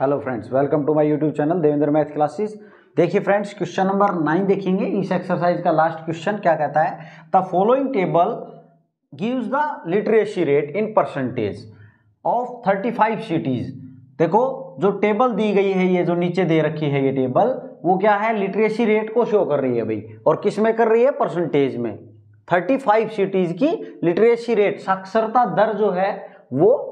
Hello friends, welcome to my YouTube channel Devendra math classes. देखिए friends, question number 9 देखेंगे। इस exercise का last question क्या कहता है, the following table gives the literacy rate in percentage of 35 cities. देखो जो टेबल दी गई है, ये जो नीचे दे रखी है ये टेबल, वो क्या है, लिटरेसी रेट को शो कर रही है भाई। और किस में कर रही है, परसेंटेज में। 35 सिटीज की लिटरेसी रेट, साक्षरता दर जो है वो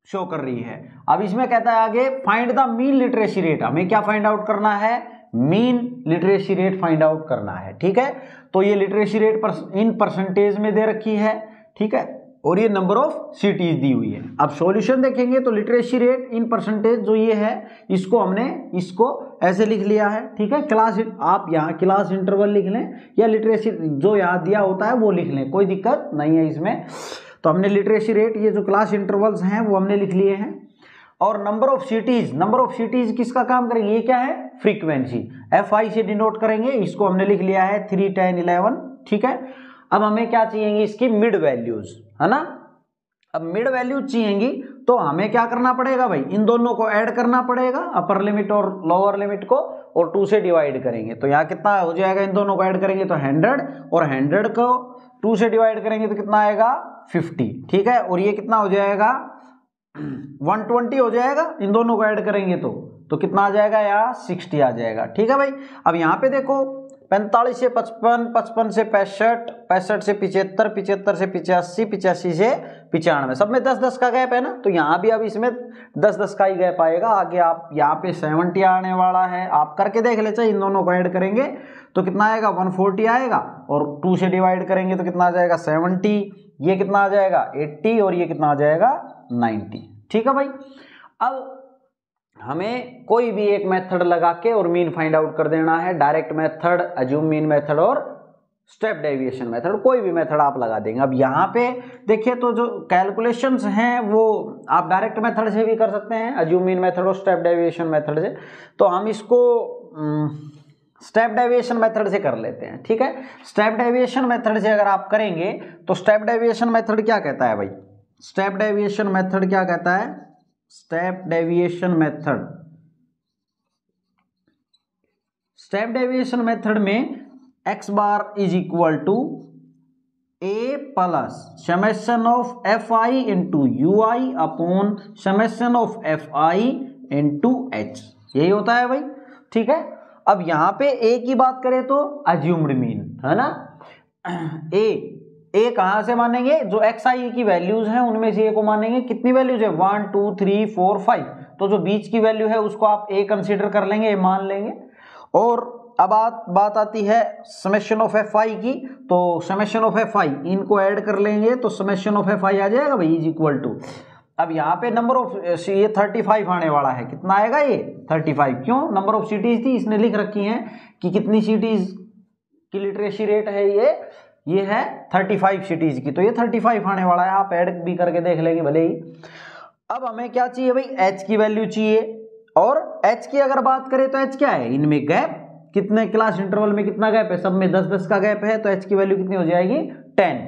शो कर रही है। अब इसमें कहता है आगे, find the mean literacy rate. हमें क्या फाइंड आउट करना है, mean literacy rate find out करना है। ठीक है, तो ये लिटरेसी रेट इन परसेंटेज में दे रखी है। ठीक है, और ये नंबर ऑफ सिटीज दी हुई है। अब सॉल्यूशन देखेंगे तो लिटरेसी रेट इन परसेंटेज जो ये है, इसको हमने इसको ऐसे लिख लिया है। ठीक है, क्लास, आप यहाँ क्लास इंटरवल लिख लें या लिटरेसी जो यहाँ दिया होता है वो लिख लें, कोई दिक्कत नहीं है इसमें। तो हमने लिटरेसी रेट, ये जो क्लास इंटरवल्स हैं वो हमने लिख लिए हैं। और number of cities, number of cities किसका काम करेंगे, ये क्या है, फ्रीक्वेंसी, FI से डिनोट करेंगे। इसको हमने लिख लिया है 3, 10, 11। ठीक है, अब हमें क्या चाहिए, इसकी मिड वैल्यूज, है ना। अब मिड वैल्यूज चाहिएंगी तो हमें क्या करना पड़ेगा भाई, इन दोनों को ऐड करना पड़ेगा, अपर लिमिट और लोअर लिमिट को, और 2 से डिवाइड करेंगे। तो यहाँ कितना हो जाएगा, इन दोनों को ऐड करेंगे तो 100, और 100 को 2 से डिवाइड करेंगे तो कितना आएगा, 50। ठीक है, और ये कितना हो जाएगा, 120 हो जाएगा। इन दोनों को ऐड करेंगे तो कितना आ जाएगा, यहाँ 60 आ जाएगा। ठीक है भाई, अब यहाँ पे देखो 45 से 55, 55 से 65, 65 से 75, 75 से 85, 85 से 95, सब में 10-10 का गैप है ना। तो यहाँ भी अब इसमें 10-10 का ही गैप आएगा। आगे आप यहाँ पे 70 आने वाला है, आप करके देख ले। चाहिए इन दोनों को ऐड करेंगे तो कितना आएगा, 140 आएगा, और 2 से डिवाइड करेंगे तो कितना आ जाएगा, 70। ये कितना आ जाएगा, 80, और ये कितना आ जाएगा, 90। ठीक है भाई, अब हमें कोई भी एक मेथड लगा के और मीन फाइंड आउट कर देना है। Direct method, assume mean method और स्टेप डेविएशन मेथड, कोई भी मेथड आप लगा देंगे। अब यहाँ पे देखिए तो जो कैलकुलेशंस हैं वो आप डायरेक्ट मेथड से भी कर सकते हैं, अज्यूम मीन मेथड और स्टेप डेविएशन मेथड से। तो हम इसको स्टेप डेविएशन मेथड से कर लेते हैं। ठीक है, स्टेप डेविएशन मेथड से अगर आप करेंगे तो स्टेप डेविएशन मेथड क्या कहता है भाई, स्टेप डेविएशन मेथड क्या कहता है, step deviation method, step deviation method में x bar is equal to a plus summation of fi into ui upon summation of fi into h, यही होता है भाई। ठीक है, अब यहाँ पे a की बात करें तो अज्यूम्ड मीन, है ना। a कहां से मानेंगे, जो xi की वैल्यूज हैं उनमें से a को मानेंगे। कितनी वैल्यूज है, 1, 2, 3, 4, 5, तो जो बीच की वैल्यू है उसको आप a कंसीडर कर लेंगे, a मान लेंगे। और अब बात आती है समेशन ऑफ fi की, तो समेशन ऑफ fi इनको ऐड कर लेंगे तो समेशन ऑफ fi आ जाएगा भाई इज इक्वल टू, अब यहाँ पे नंबर ऑफ, ये 35 आने वाला है। कितना आएगा ये, 35। क्यों, नंबर ऑफ सिटीज थी, इसने लिख रखी है कि कितनी सिटीज की लिटरेसी रेट है, ये है 35 सिटीज की, तो ये 35 आने वाला है। आप ऐड भी करके देख लेंगे भले ही। अब हमें क्या चाहिए भाई, h की वैल्यू चाहिए। और h की अगर बात करें तो h क्या है, इनमें गैप, कितने क्लास इंटरवल में कितना गैप है, सब में 10-10 का गैप है, तो h की वैल्यू कितनी हो जाएगी, 10।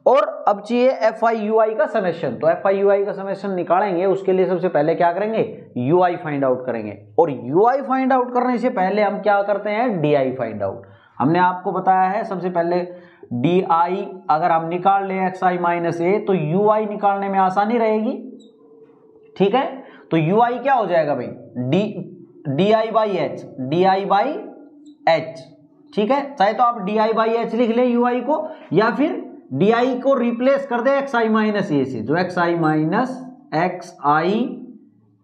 और अब चाहिए FI UI का समेशन, तो FI UI का समेशन निकालेंगे, उसके लिए सबसे पहले क्या करेंगे, UI फाइंड आउट करेंगे। और UI फाइंड आउट करने से पहले हम क्या करते हैं, DI फाइंड आउट। हमने आपको बताया है सबसे पहले DI अगर हम निकाल ले XI माइनस A तो UI निकालने में आसानी रहेगी। ठीक है, तो UI क्या हो जाएगा भाई, DI by H, DI by H। ठीक है, चाहे तो आप DI बाई H लिख ले UI को, या फिर DI को रिप्लेस कर दे XI माइनस A से, जो XI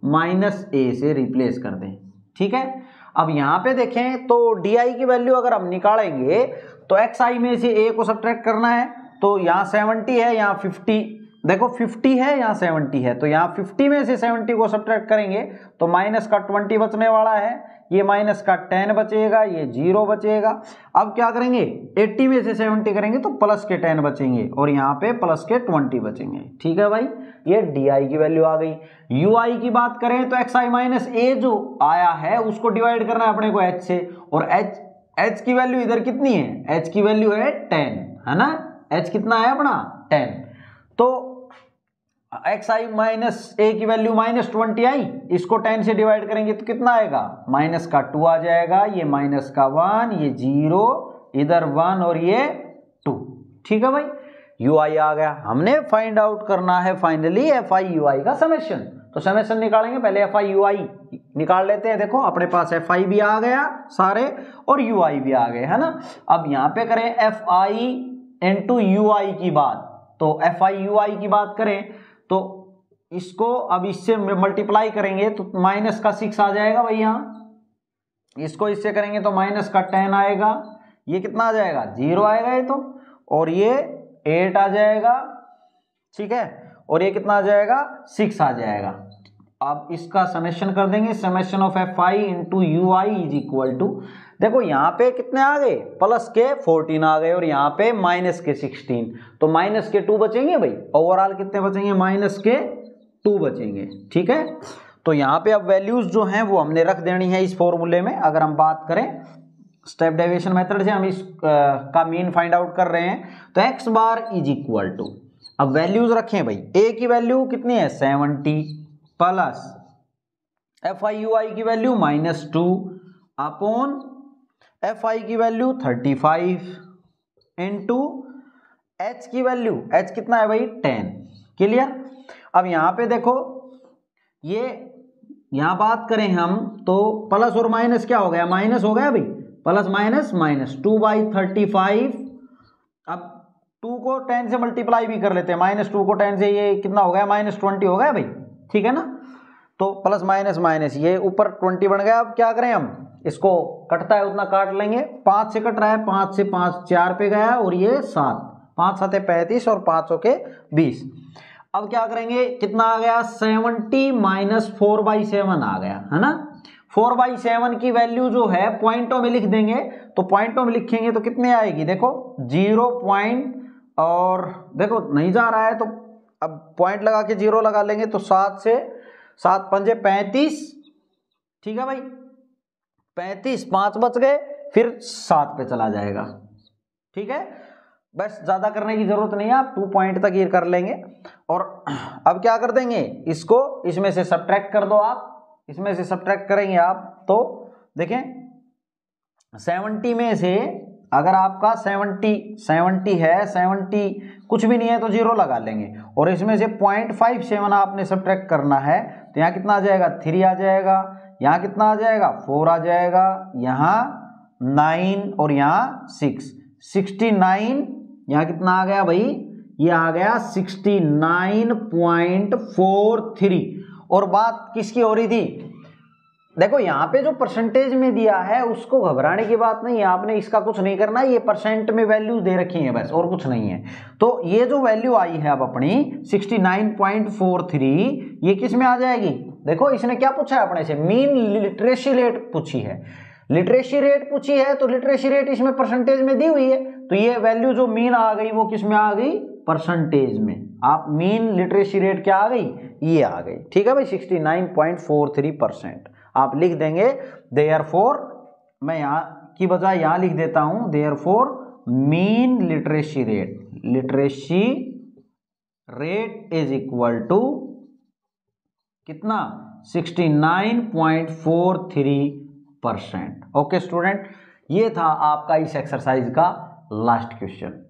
माइनस A से रिप्लेस कर दें। ठीक है, अब यहां पे देखें तो DI की वैल्यू अगर हम निकालेंगे तो XI में से A को सब्ट्रैक्ट करना है, तो यहाँ 70 है, यहाँ 50, देखो 50 है, यहाँ 70 है, तो यहाँ 50 में से 70 को सब्ट्रैक्ट करेंगे तो माइनस का 20 बचने वाला है, ये माइनस का 10 बचेगा, ये 0 बचेगा। अब क्या करेंगे, 80 में से 70 करेंगे तो प्लस के 10 बचेंगे, और यहाँ पे प्लस के 20 बचेंगे। ठीक है भाई, ये DI की वैल्यू आ गई। UI की बात करें तो XI माइनस A जो आया है उसको डिवाइड करना है अपने को H से, और H की वैल्यू इधर कितनी है, H की वैल्यू है 10, है ना। H कितना है अपना, 10। तो एक्स आई माइनस ए की वैल्यू -20 आई, इसको 10 से डिवाइड करेंगे तो कितना आएगा, माइनस का 2 आ जाएगा, ये माइनस का 1, ये 0, इधर 1 और ये 2। ठीक है भाई, यू आई आ गया। हमने फाइंड आउट करना है फाइनली एफ आई यू आई का समेशन, तो समेशन निकालेंगे। पहले एफ आई यू आई निकाल लेते हैं। देखो अपने पास एफ आई भी आ गया सारे और यू आई भी आ गए, है ना। अब यहाँ पे करें F I into U I की बात, तो एफ आई यू आई की बात करें तो इसको अब इससे मल्टीप्लाई करेंगे तो माइनस का 6 आ जाएगा भाई, यहाँ इसको इससे करेंगे तो माइनस का 10 आएगा, ये कितना आ जाएगा 0 आएगा ये तो, और ये 8 आ जाएगा, ठीक है, और ये कितना आ जाएगा 6 आ जाएगा। अब इसका समेशन कर देंगे, summation of F I into U I is equal to, देखो यहाँ पे कितने आ गए, प्लस के 14 आ गए और यहाँ पे माइनस के 16, तो माइनस के 2 बचेंगे भाई, ओवरऑल कितने बचेंगे, माइनस के 2 बचेंगे। ठीक है, तो यहाँ पे अब वैल्यूज जो हैं वो हमने रख देनी है इस फॉर्मूले में। अगर हम बात करें स्टेप डेविएशन मेथड से, हम इस का मीन फाइंड आउट कर रहे हैं, तो X bar is equal to, अब वैल्यूज रखें भाई, ए की वैल्यू कितनी है 70 plus F I U I की वैल्यू -2 अपॉन एफ आई की वैल्यू 35 इंटू एच की वैल्यू, एच कितना है भाई 10। क्लियर। अब यहाँ पे देखो, ये यहाँ बात करें हम तो प्लस और माइनस क्या हो गया, माइनस हो गया भाई, प्लस माइनस माइनस 2/35। अब 2 को 10 से मल्टीप्लाई भी कर लेते हैं, -2 को 10 से, ये कितना हो गया -20 हो गया भाई, ठीक है ना। तो प्लस माइनस माइनस ये ऊपर 20 बन गया। अब क्या करें हम, इसको कटता है उतना काट लेंगे, 5 से कट रहा है, 5 से 5 4 पे गया और ये 7, 5 7 35 और 5 के 20। अब क्या करेंगे, कितना आ गया 70 माइनस 4/7 आ गया, है ना। 4/7 की वैल्यू जो है पॉइंटों में लिख देंगे, तो पॉइंटों में लिखेंगे तो कितने आएगी, देखो 0 पॉइंट, और देखो नहीं जा रहा है तो अब पॉइंट लगा के 0 लगा लेंगे, तो 7 से 7 पंजे 35, ठीक है भाई 35, 5 बच गए, फिर 7 पे चला जाएगा। ठीक है, बस ज्यादा करने की जरूरत नहीं है, आप 2 पॉइंट तक ये कर लेंगे। और अब क्या कर देंगे, इसको इसमें से सब्ट्रैक्ट कर दो आप, इसमें से सब्ट्रैक्ट करेंगे आप तो देखें 70 में से अगर आपका 70 है, 70 कुछ भी नहीं है तो 0 लगा लेंगे, और इसमें से 0.57 आपने सब्ट्रैक्ट करना है, तो यहाँ कितना आ जाएगा 3 आ जाएगा, यहाँ कितना आ जाएगा 4 आ जाएगा, यहाँ 9 और यहाँ 6, 69, यहाँ कितना आ गया भाई, ये आ गया 69.43। और बात किसकी हो रही थी, देखो यहाँ पे जो परसेंटेज में दिया है उसको घबराने की बात नहीं है, आपने इसका कुछ नहीं करना है, ये परसेंट में वैल्यू दे रखी है बस, और कुछ नहीं है। तो ये जो वैल्यू आई है अब अपनी 69.43, ये किस में आ जाएगी, देखो इसने क्या पूछा है अपने से, मीन लिटरेसी रेट पूछी है, लिटरेसी रेट पूछी है, तो लिटरेसी रेट इसमें परसेंटेज में दी हुई है, तो ये वैल्यू जो मीन आ गई वो किस में आ गई, परसेंटेज में। आप मीन लिटरेसी रेट क्या आ गई, ये आ गई, ठीक है भाई 69.43% आप लिख देंगे। देयरफॉर, मैं यहाँ की बजाय यहाँ लिख देता हूं, therefore mean literacy rate is equal to कितना 69.43%। ओके स्टूडेंट, ये था आपका इस एक्सरसाइज का लास्ट क्वेश्चन।